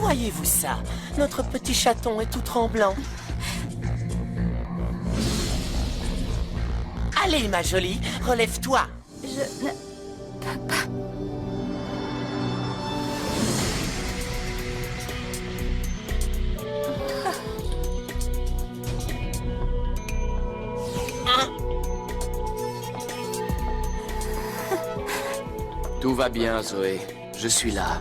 Voyez-vous ça? Notre petit chaton est tout tremblant. Allez, ma jolie, relève-toi. Je ne peux pas. Tout va bien, Zoé. Je suis là.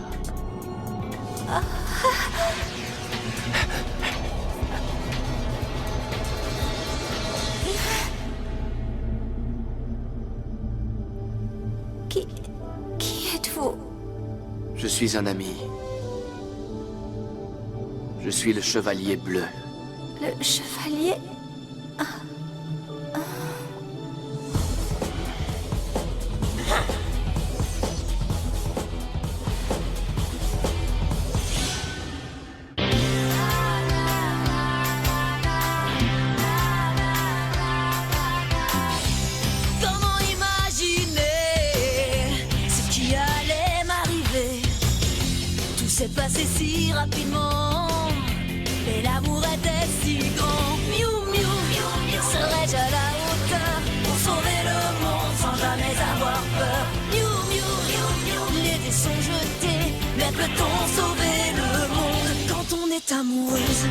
Qui êtes-vous? Je suis un ami. Je suis le chevalier bleu. Le chevalier? Comment imaginer ce qui allait m'arriver? Tout s'est passé si rapidement, et l'amour était si grand. Miou, miou, miou, serais-je à la hauteur pour sauver le monde sans jamais avoir peur? Miou, miou, miou, miou, les dés sont jetés, mais peut-on sauver le monde quand on est amoureuse?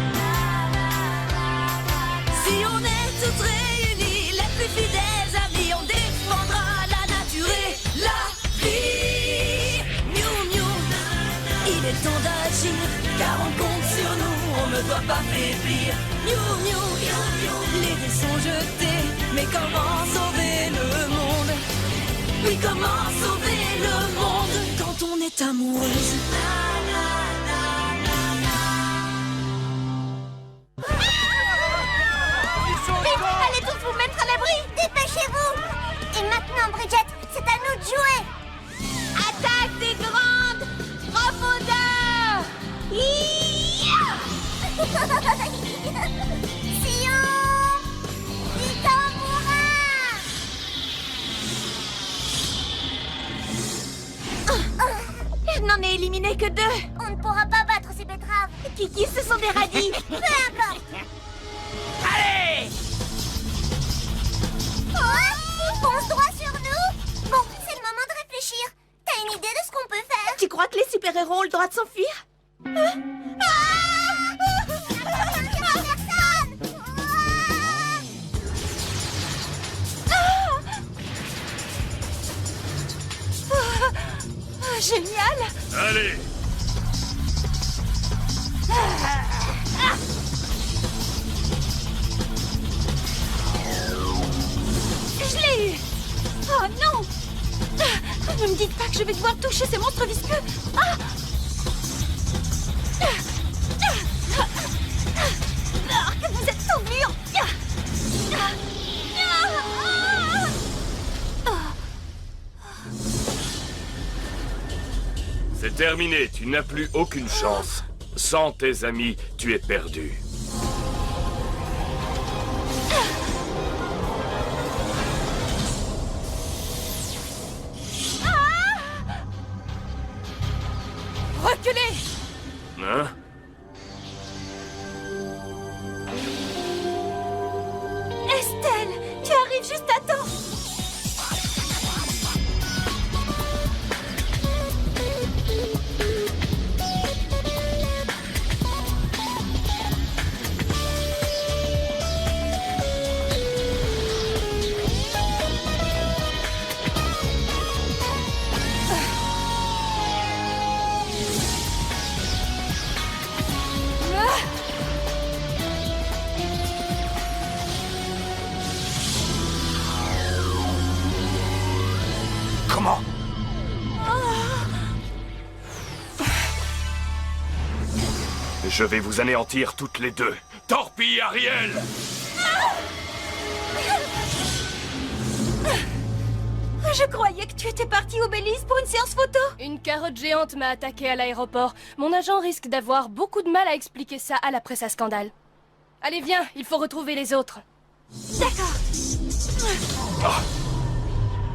Si on est toutes réunies, les plus fidèles amis, on défendra la nature et la vie. Miou, miou, il est temps d'agir, car on compte sur nous, on ne doit pas faiblir. Miou, miou, miou, miou, les dés sont jetés, mais comment sauver le monde? Oui, comment sauver le monde quand on est amoureuse? Vite, allez tous vous mettre à l'abri. Dépêchez-vous. Et maintenant, Bridget, c'est à nous de jouer. Attaque des grandes profondeurs. Sion du tambourin. Je n'en ai éliminé que 2. On ne pourra pas battre ces betteraves. Kiki, ce sont des radis. Peu importe. Allez! Oh, il fonce droit sur nous. Bon, c'est le moment de réfléchir. T'as une idée de ce qu'on peut faire? Tu crois que les super-héros ont le droit de s'enfuir? Génial! Allez! Je l'ai eu! Oh non! Ne me dites pas que je vais devoir toucher ces monstres visqueux! Ah! Vous êtes tout mûrs! C'est terminé, tu n'as plus aucune chance. Sans tes amis, tu es perdu. Reculez! Hein? Estelle, tu arrives juste à temps! Comment? Je vais vous anéantir toutes les deux. Torpille Ariel! Je croyais que tu étais parti au Belize pour une séance photo. Une carotte géante m'a attaqué à l'aéroport. Mon agent risque d'avoir beaucoup de mal à expliquer ça à la presse à scandale. Allez, viens, il faut retrouver les autres. D'accord.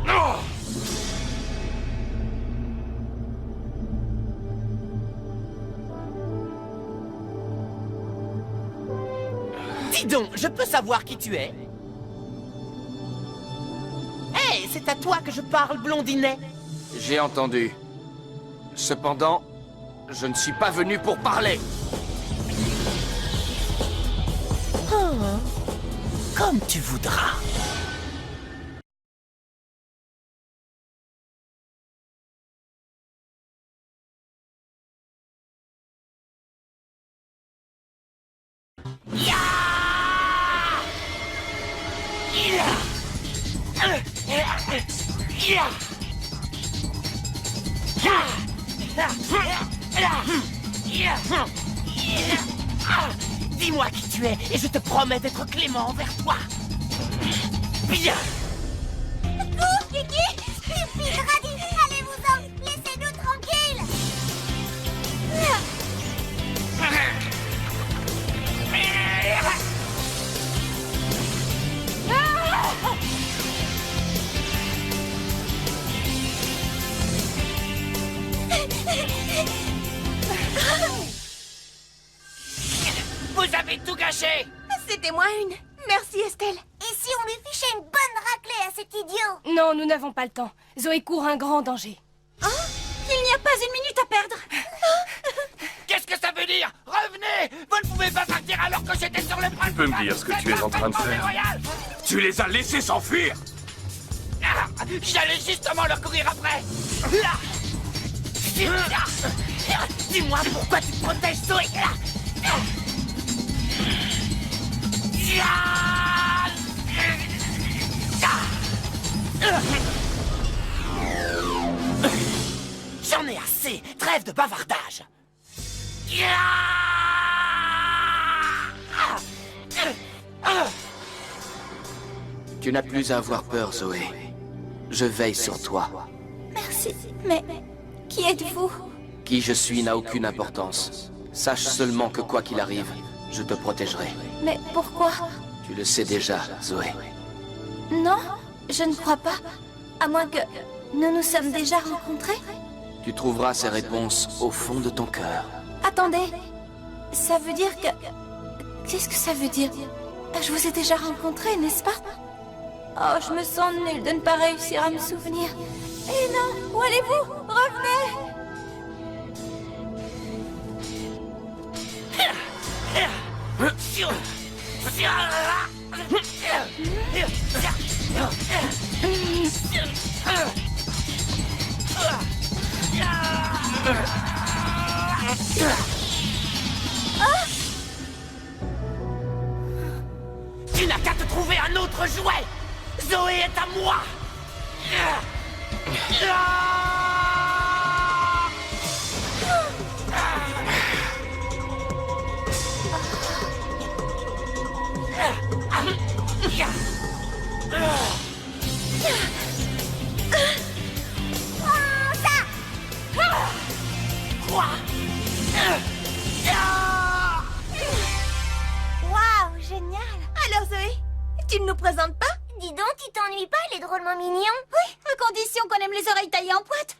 Oh! Dis donc, je peux savoir qui tu es? Hé, c'est à toi que je parle, blondinet. J'ai entendu. Cependant, je ne suis pas venu pour parler. Comme tu voudras. Dis-moi qui tu es et je te promets d'être clément envers toi. Bien. Coucou, Kiki! Pipi, Grady, allez-vous-en! Laissez-nous tranquilles! Vous avez tout gâché. C'était moi une. Merci, Estelle. Et si on lui fichait une bonne raclée à cet idiot? Non, nous n'avons pas le temps. Zoé court un grand danger. Oh, il n'y a pas une minute à perdre. Qu'est-ce que ça veut dire? Revenez! Vous ne pouvez pas partir alors que j'étais sur le point de... Tu peux me dire ce que tu es en train de faire? Tu les as laissés s'enfuir! J'allais justement leur courir après. Là. Dis-moi pourquoi tu te protèges, Zoé. J'en ai assez. Trêve de bavardage. Tu n'as plus à avoir peur, Zoé. Je veille sur toi. Merci, mais qui êtes-vous? Qui je suis n'a aucune importance. Sache seulement que quoi qu'il arrive, je te protégerai. Mais pourquoi? Tu le sais déjà, Zoé. Non, je ne crois pas. À moins que nous nous sommes déjà rencontrés. Tu trouveras ces réponses au fond de ton cœur. Attendez, ça veut dire que... Qu'est-ce que ça veut dire? Je vous ai déjà rencontrés, n'est-ce pas? Oh, je me sens nulle de ne pas réussir à me souvenir. Eh non, où allez-vous? Revenez! Tu n'as qu'à te trouver un autre jouet. Zoé est à moi. Quoi? Waouh, génial! Alors Zoé, tu ne nous présentes pas? Dis donc, tu t'ennuies pas, il est drôlement mignon. Oui, à condition qu'on aime les oreilles taillées en pointe.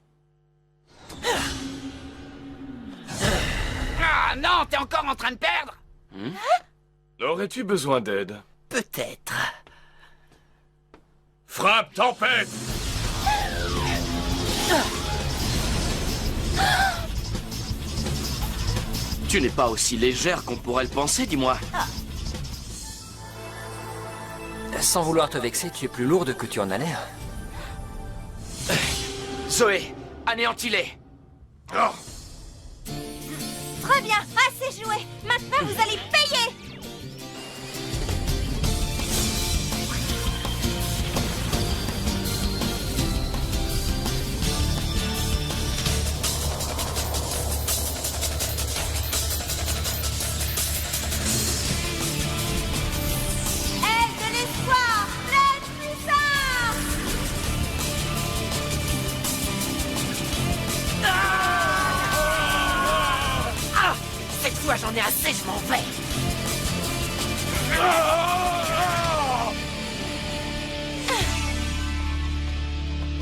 Ah non, t'es encore en train de perdre. Aurais-tu besoin d'aide? Peut-être. Frappe, tempête! Tu n'es pas aussi légère qu'on pourrait le penser, dis-moi. Sans vouloir te vexer, tu es plus lourde que tu en as l'air. Zoé, anéantis-les. Oh. Très bien, assez joué. Maintenant, vous allez payer. Aile de l'espoir, pleine puissance! Ah, cette fois j'en ai assez, je m'en vais.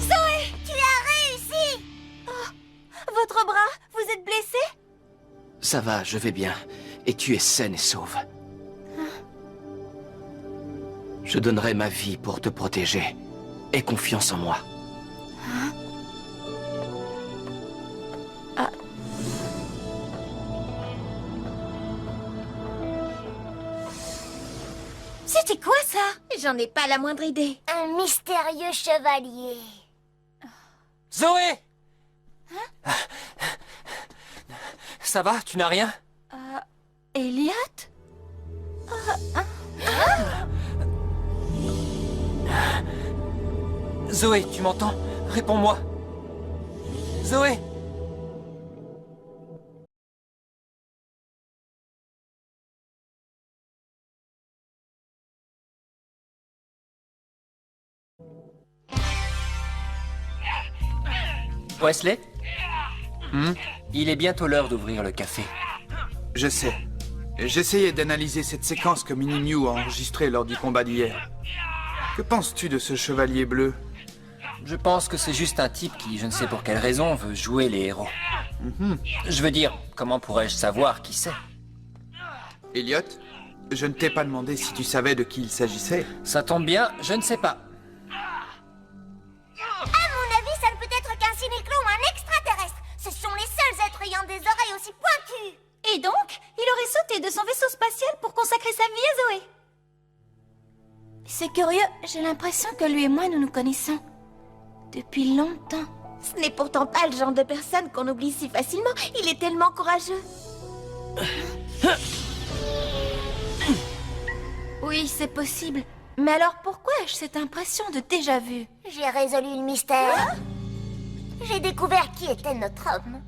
Zoé, Tu as réussi! votre bras, vous êtes blessé? Ça va, je vais bien. Et tu es saine et sauve. Je donnerai ma vie pour te protéger. Aie confiance en moi. C'était quoi ça? J'en ai pas la moindre idée. Un mystérieux chevalier. Zoé! Ça va? Tu n'as rien? Elliot? Zoé, tu m'entends? Réponds-moi. Zoé! Wesley? Il est bientôt l'heure d'ouvrir le café. Je sais. J'essayais d'analyser cette séquence que Minnie Mew a enregistrée lors du combat d'hier. Que penses-tu de ce chevalier bleu? Je pense que c'est juste un type qui, je ne sais pour quelle raison, veut jouer les héros. Je veux dire, comment pourrais-je savoir qui c'est? Elliot, je ne t'ai pas demandé si tu savais de qui il s'agissait. Ça tombe bien, je ne sais pas. À mon avis, ça ne peut être qu'un cyniclo ou un extraterrestre. Ce sont les seuls êtres ayant des oreilles aussi pointues. Et donc, il aurait sauté de son vaisseau spatial pour consacrer sa vie à Zoé. C'est curieux, j'ai l'impression que lui et moi, nous nous connaissons. Depuis longtemps. Ce n'est pourtant pas le genre de personne qu'on oublie si facilement. Il est tellement courageux. Oui, c'est possible. Mais alors pourquoi ai-je cette impression de déjà-vu? J'ai résolu le mystère. J'ai découvert qui était notre homme.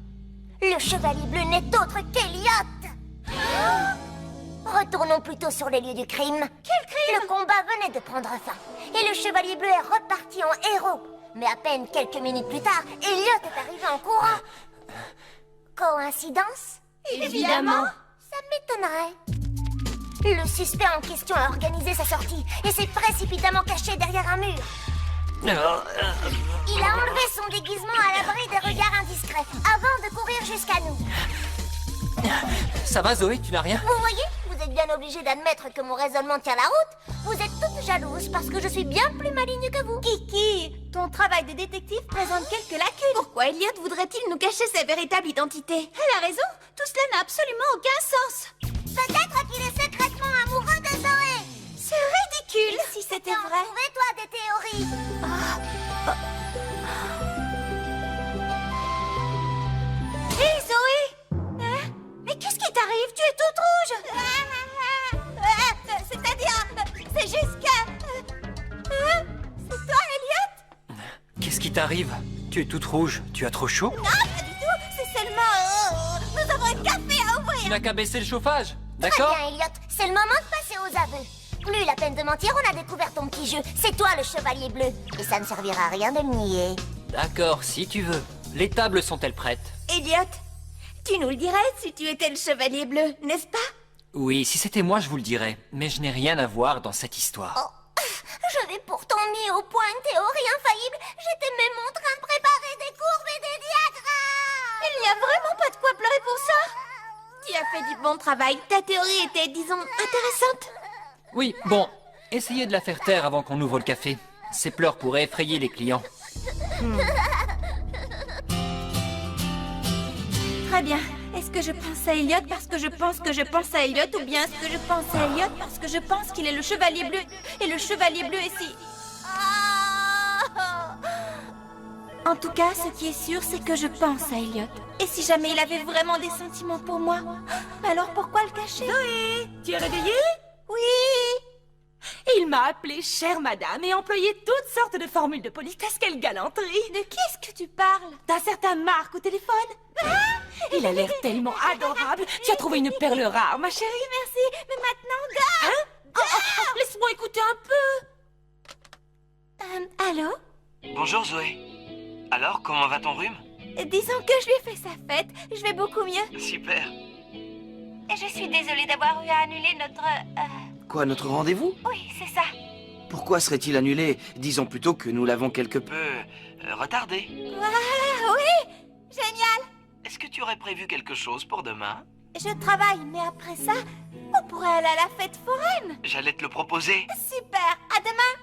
Le chevalier bleu n'est autre qu'Elliot. Retournons plutôt sur les lieux du crime. Quel crime? Le combat venait de prendre fin. Et le chevalier bleu est reparti en héros. Mais à peine quelques minutes plus tard, Elliot est arrivé en courant. Coïncidence? Évidemment. Ça m'étonnerait. Le suspect en question a organisé sa sortie et s'est précipitamment caché derrière un mur. Il a enlevé son déguisement à l'abri des regards indiscrets avant de courir jusqu'à nous. Ça va, Zoé? Tu n'as rien? Vous voyez, vous êtes bien obligé d'admettre que mon raisonnement tient la route. Vous êtes toutes jalouses parce que je suis bien plus maligne que vous. Kiki, ton travail de détective présente quelques lacunes. Pourquoi Elliot voudrait-il nous cacher sa véritable identité? Elle a raison, tout cela n'a absolument aucun sens. Peut-être qu'il est secrètement amoureux de Zoé. C'est ridicule. Et si c'était vrai? Trouvez-toi des théories. Hé, Zoé! Hein? Mais qu'est-ce qui t'arrive? Tu es toute rouge! C'est-à-dire, c'est juste que... c'est toi, Elliot? Qu'est-ce qui t'arrive? Tu es toute rouge. Tu as trop chaud? Non, pas du tout. C'est seulement... nous avons un café à ouvrir. Tu n'as qu'à baisser le chauffage. Très D'accord? bien, Elliot. C'est le moment de passer aux aveux. Plus la peine de mentir, on a découvert ton petit jeu. C'est toi le chevalier bleu. Et ça ne servira à rien de le nier. D'accord, si tu veux. Les tables sont-elles prêtes? Elliot, tu nous le dirais si tu étais le chevalier bleu, n'est-ce pas? Oui, si c'était moi, je vous le dirais. Mais je n'ai rien à voir dans cette histoire. Oh, j'avais pourtant mis au point une théorie infaillible. J'étais même en train de préparer des courbes et des diagrammes. Il n'y a vraiment pas de quoi pleurer pour ça. Tu as fait du bon travail. Ta théorie était, disons, intéressante. Oui, bon. Essayez de la faire taire avant qu'on ouvre le café. Ces pleurs pourraient effrayer les clients. Très bien. Est-ce que je pense à Elliot parce que je pense que je pense à Elliot, ou bien est-ce que je pense à Elliot parce que je pense qu'il est le chevalier bleu, et le chevalier bleu est si... En tout cas, ce qui est sûr, c'est que je pense à Elliot. Et si jamais il avait vraiment des sentiments pour moi, alors pourquoi le cacher? Zoé, tu es réveillée? Oui. Il m'a appelée chère madame et employé toutes sortes de formules de politesse. Quelle galanterie! De qui est-ce que tu parles? D'un certain Marc au téléphone. Il a l'air tellement adorable. Tu as trouvé une perle rare, ma chérie. Merci, mais maintenant, Hein? Laisse-moi écouter un peu. Allô? Bonjour Zoé. Alors, comment va ton rhume? Disons que je lui ai fait sa fête. Je vais beaucoup mieux. Super. Je suis désolée d'avoir eu à annuler notre... Quoi, notre rendez-vous? Oui, c'est ça. Pourquoi serait-il annulé? Disons plutôt que nous l'avons quelque peu... Retardé. Ah, oui! Génial! Est-ce que tu aurais prévu quelque chose pour demain? je travaille, mais après ça, on pourrait aller à la fête foraine. J'allais te le proposer. Super, à demain.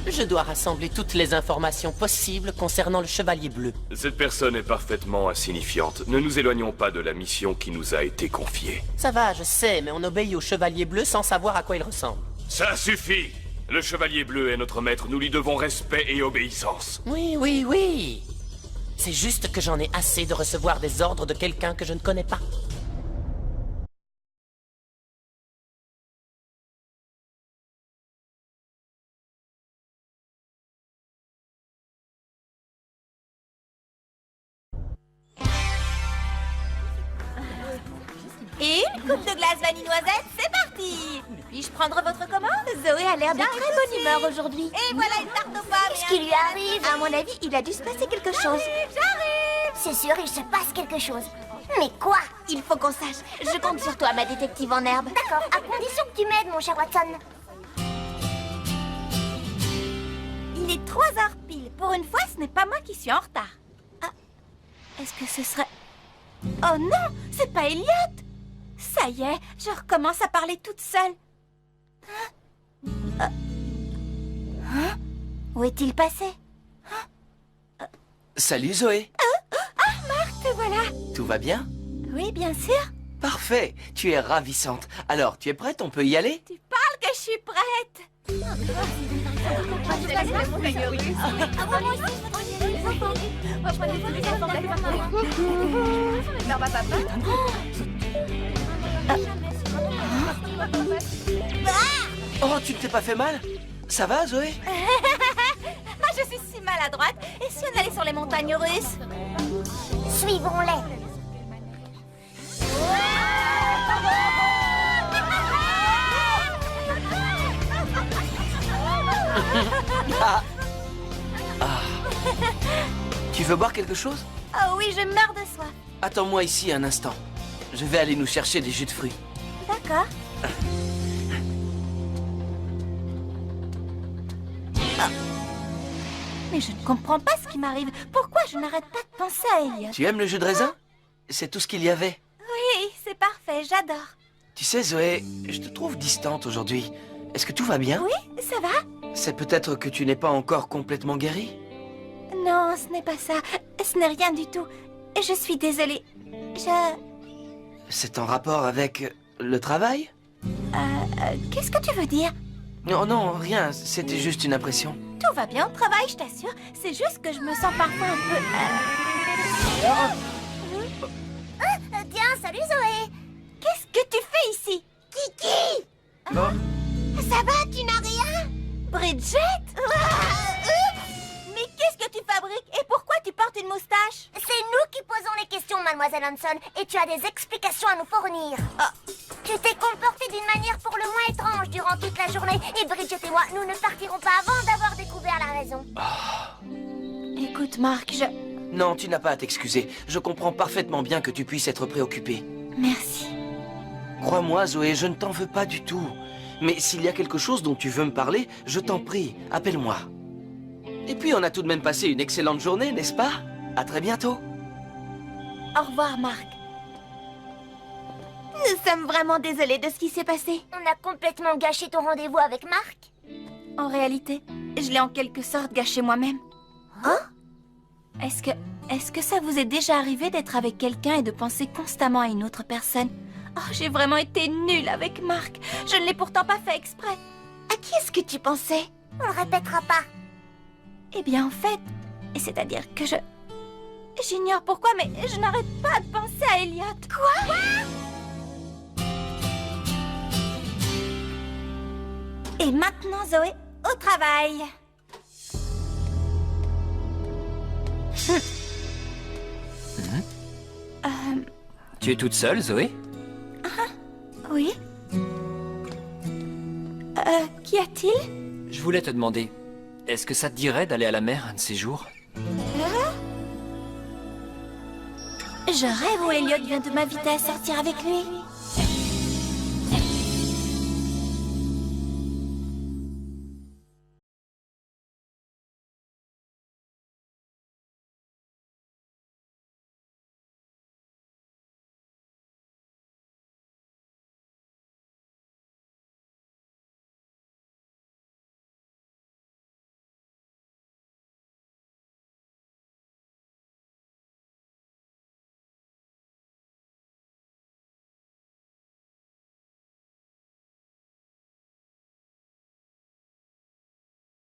Je dois rassembler toutes les informations possibles concernant le Chevalier Bleu. Cette personne est parfaitement insignifiante. Ne nous éloignons pas de la mission qui nous a été confiée. Ça va, je sais, mais on obéit au Chevalier Bleu sans savoir à quoi il ressemble. Ça suffit! Le Chevalier Bleu est notre maître, nous lui devons respect et obéissance. Oui, oui, oui. C'est juste que j'en ai assez de recevoir des ordres de quelqu'un que je ne connais pas. Et une coupe de glace vanille noisette, c'est parti. Puis-je prendre votre commande? Zoé a l'air de très bonne humeur aujourd'hui. Et voilà une tarte aux pommes. Qu'est-ce qui lui arrive? À mon avis, il a dû se passer quelque chose. J'arrive. C'est sûr, il se passe quelque chose. Mais quoi? Il faut qu'on sache. Je compte sur toi, ma détective en herbe. D'accord, à condition que tu m'aides, mon cher Watson. Il est 3h pile. Pour une fois, ce n'est pas moi qui suis en retard. Ah, est-ce que ce serait... Oh non, c'est pas Elliot. Ça y est, je recommence à parler toute seule. Où est-il passé? Salut Zoé. Ah, Marc, te voilà. Tout va bien? Oui, bien sûr. Parfait, tu es ravissante. Alors, tu es prête? On peut y aller? Tu parles que je suis prête. Oh, tu ne t'es pas fait mal? Ça va, Zoé? Ah, je suis si maladroite. Et si on allait sur les montagnes russes? Suivons-les. Ah. Ah. Tu veux boire quelque chose? Oh oui, je meurs de soif. Attends-moi ici un instant. Je vais aller nous chercher des jus de fruits. D'accord. Oh. Mais je ne comprends pas ce qui m'arrive. Pourquoi je n'arrête pas de penser à Elliot? Tu aimes le jus de raisin? C'est tout ce qu'il y avait. Oui, c'est parfait, j'adore. Tu sais, Zoé, je te trouve distante aujourd'hui. Est-ce que tout va bien? Oui, ça va? C'est peut-être que tu n'es pas encore complètement guérie? Non, ce n'est pas ça. Ce n'est rien du tout. Je suis désolée. C'est en rapport avec le travail? Qu'est-ce que tu veux dire? Non, non, rien. C'était juste une impression. Tout va bien au travail, je t'assure. C'est juste que je me sens parfois un peu... Tiens, salut Zoé. Qu'est-ce que tu fais ici? Kiki. Ça va, tu n'as rien? Bridget? Mais qu'est-ce que tu fabriques? Et pourquoi tu portes une moustache? C'est nous qui posons les questions, mademoiselle Hanson, et tu as des explications à nous fournir. Tu t'es comportée d'une manière pour le moins étrange durant toute la journée, et Bridget et moi, nous ne partirons pas avant d'avoir découvert la raison. Écoute, Marc, Non, tu n'as pas à t'excuser. Je comprends parfaitement bien que tu puisses être préoccupé. Merci. Crois-moi, Zoé, je ne t'en veux pas du tout. Mais s'il y a quelque chose dont tu veux me parler, je t'en prie, appelle-moi. Et puis, on a tout de même passé une excellente journée, n'est-ce pas? À très bientôt. Au revoir, Marc. Nous sommes vraiment désolés de ce qui s'est passé. On a complètement gâché ton rendez-vous avec Marc. En réalité, je l'ai en quelque sorte gâché moi-même. Hein? Est-ce que ça vous est déjà arrivé d'être avec quelqu'un et de penser constamment à une autre personne? Oh, j'ai vraiment été nulle avec Marc. Je ne l'ai pourtant pas fait exprès. À qui est-ce que tu pensais? On le répétera pas. Eh bien, en fait, c'est-à-dire que j'ignore pourquoi, mais je n'arrête pas de penser à Elliot. Quoi? Et maintenant, Zoé, au travail. Tu es toute seule, Zoé? Oui. Qu'y a-t-il? Je voulais te demander, est-ce que ça te dirait d'aller à la mer un de ces jours? Je rêve où Elliot vient de m'inviter à sortir avec lui.